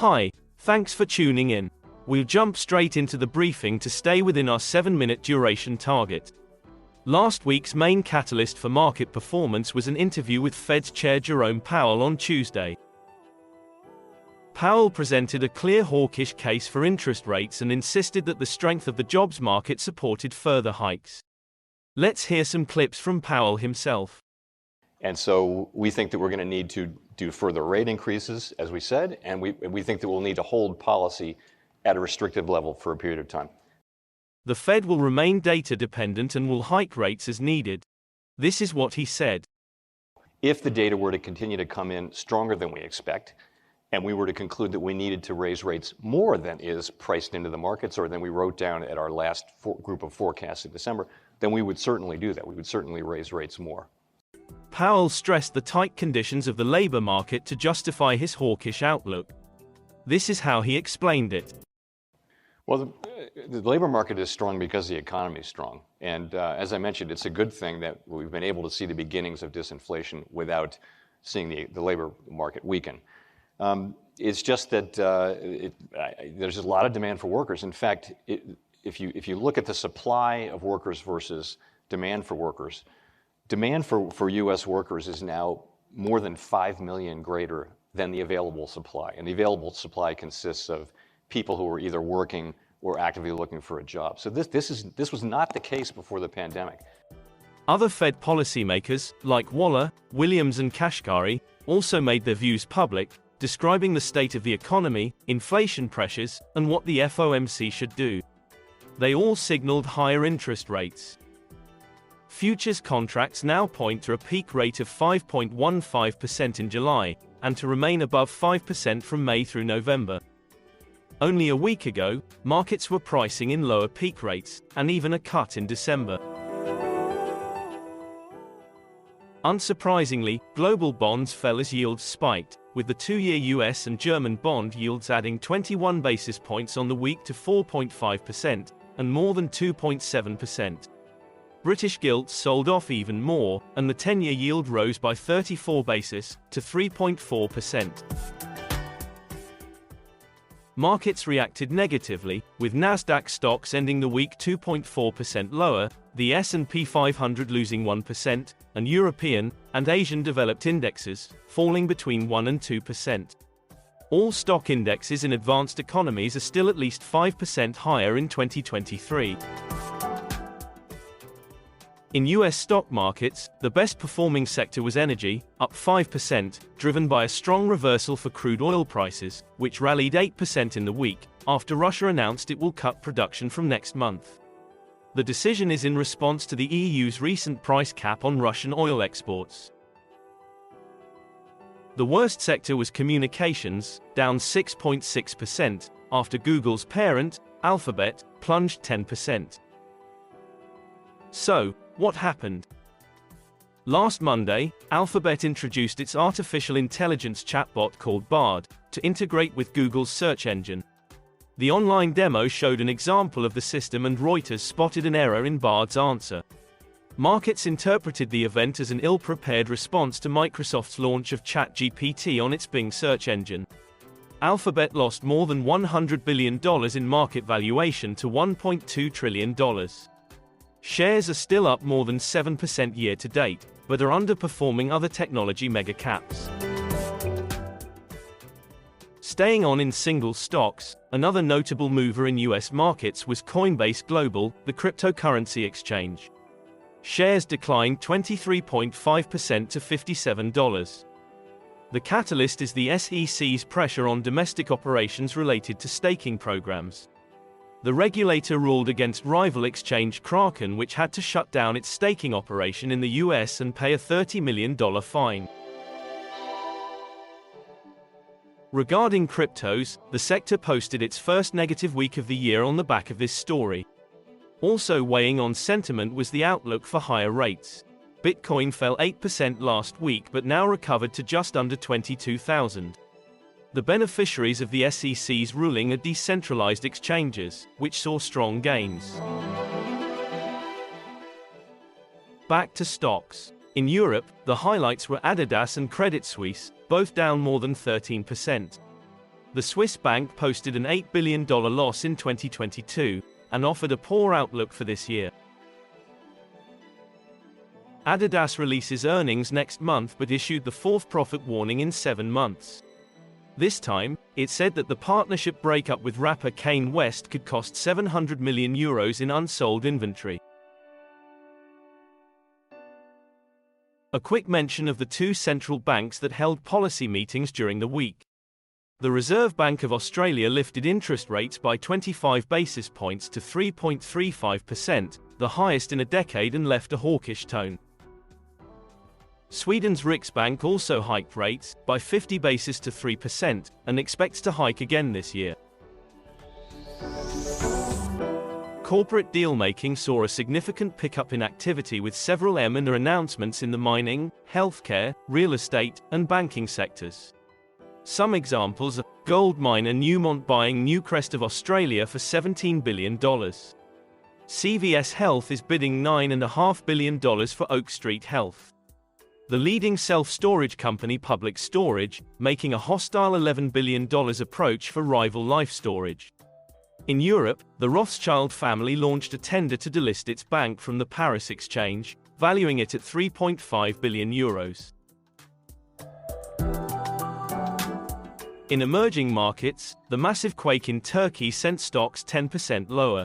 Hi, thanks for tuning in. We'll jump straight into the briefing to stay within our 7-minute duration target. Last week's main catalyst for market performance was an interview with Fed's Chair Jerome Powell on Tuesday. Powell presented a clear hawkish case for interest rates and insisted that the strength of the jobs market supported further hikes. Let's hear some clips from Powell himself. And so we think that we're going to need to do further rate increases, as we said, and we think that we'll need to hold policy at a restrictive level for a period of time. The Fed will remain data dependent and will hike rates as needed. This is what he said. If the data were to continue to come in stronger than we expect, and we were to conclude that we needed to raise rates more than is priced into the markets or than we wrote down at our last group of forecasts in December, then we would certainly do that. We would certainly raise rates more. Powell stressed the tight conditions of the labor market to justify his hawkish outlook. This is how he explained it. Well, the labor market is strong because the economy is strong. And as I mentioned, it's a good thing that we've been able to see the beginnings of disinflation without seeing the labor market weaken. It's just that there's a lot of demand for workers. In fact, if you look at the supply of workers versus demand for workers, demand for U.S. workers is now more than 5 million greater than the available supply. And the available supply consists of people who are either working or actively looking for a job. So this was not the case before the pandemic. Other Fed policymakers, like Waller, Williams and Kashkari, also made their views public, describing the state of the economy, inflation pressures, and what the FOMC should do. They all signaled higher interest rates. Futures contracts now point to a peak rate of 5.15% in July, and to remain above 5% from May through November. Only a week ago, markets were pricing in lower peak rates, and even a cut in December. Unsurprisingly, global bonds fell as yields spiked, with the 2-year US and German bond yields adding 21 basis points on the week to 4.5%, and more than 2.7%. British gilts sold off even more, and the 10-year yield rose by 34 basis to 3.4%. Markets reacted negatively, with Nasdaq stocks ending the week 2.4% lower, the S&P 500 losing 1%, and European and Asian developed indexes falling between 1 and 2%. All stock indexes in advanced economies are still at least 5% higher in 2023. In U.S. stock markets, the best-performing sector was energy, up 5%, driven by a strong reversal for crude oil prices, which rallied 8% in the week, after Russia announced it will cut production from next month. The decision is in response to the EU's recent price cap on Russian oil exports. The worst sector was communications, down 6.6%, after Google's parent, Alphabet, plunged 10%. So, what happened? Last Monday, Alphabet introduced its artificial intelligence chatbot called Bard to integrate with Google's search engine. The online demo showed an example of the system and Reuters spotted an error in Bard's answer. Markets interpreted the event as an ill-prepared response to Microsoft's launch of ChatGPT on its Bing search engine. Alphabet lost more than $100 billion in market valuation to $1.2 trillion. Shares are still up more than 7% year-to-date, but are underperforming other technology mega-caps. Staying on in single stocks, another notable mover in U.S. markets was Coinbase Global, the cryptocurrency exchange. Shares declined 23.5% to $57. The catalyst is the SEC's pressure on domestic operations related to staking programs. The regulator ruled against rival exchange Kraken, which had to shut down its staking operation in the US and pay a $30 million fine. Regarding cryptos, the sector posted its first negative week of the year on the back of this story. Also weighing on sentiment was the outlook for higher rates. Bitcoin fell 8% last week but now recovered to just under 22,000. The beneficiaries of the SEC's ruling are decentralized exchanges, which saw strong gains. Back to stocks. In Europe, the highlights were Adidas and Credit Suisse, both down more than 13%. The Swiss bank posted an $8 billion loss in 2022 and offered a poor outlook for this year. Adidas releases earnings next month but issued the fourth profit warning in 7 months. This time, it said that the partnership breakup with rapper Kanye West could cost €700 million in unsold inventory. A quick mention of the two central banks that held policy meetings during the week. The Reserve Bank of Australia lifted interest rates by 25 basis points to 3.35%, the highest in a decade, and left a hawkish tone. Sweden's Riksbank also hiked rates by 50 basis to 3% and expects to hike again this year. Corporate deal-making saw a significant pickup in activity with several M&A announcements in the mining, healthcare, real estate, and banking sectors. Some examples are gold miner Newmont buying Newcrest of Australia for $17 billion. CVS Health is bidding $9.5 billion for Oak Street Health. The leading self-storage company Public Storage, making a hostile $11 billion approach for rival Life Storage. In Europe, the Rothschild family launched a tender to delist its bank from the Paris exchange, valuing it at €3.5 billion. In emerging markets, the massive quake in Turkey sent stocks 10% lower.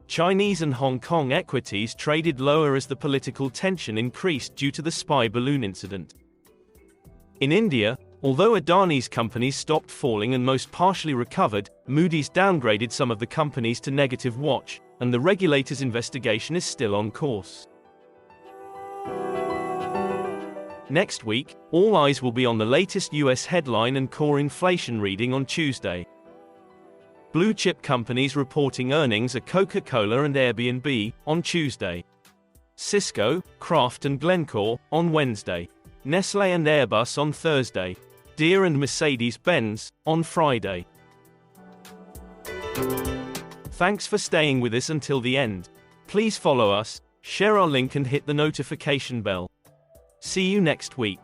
Chinese and Hong Kong equities traded lower as the political tension increased due to the spy balloon incident. In India, although Adani's companies stopped falling and most partially recovered, Moody's downgraded some of the companies to negative watch, and the regulator's investigation is still on course. Next week, all eyes will be on the latest US headline and core inflation reading on Tuesday. Blue-chip companies reporting earnings are Coca-Cola and Airbnb on Tuesday. Cisco, Kraft and Glencore on Wednesday. Nestlé and Airbus on Thursday. Deere and Mercedes-Benz on Friday. Thanks for staying with us until the end. Please follow us, share our link and hit the notification bell. See you next week.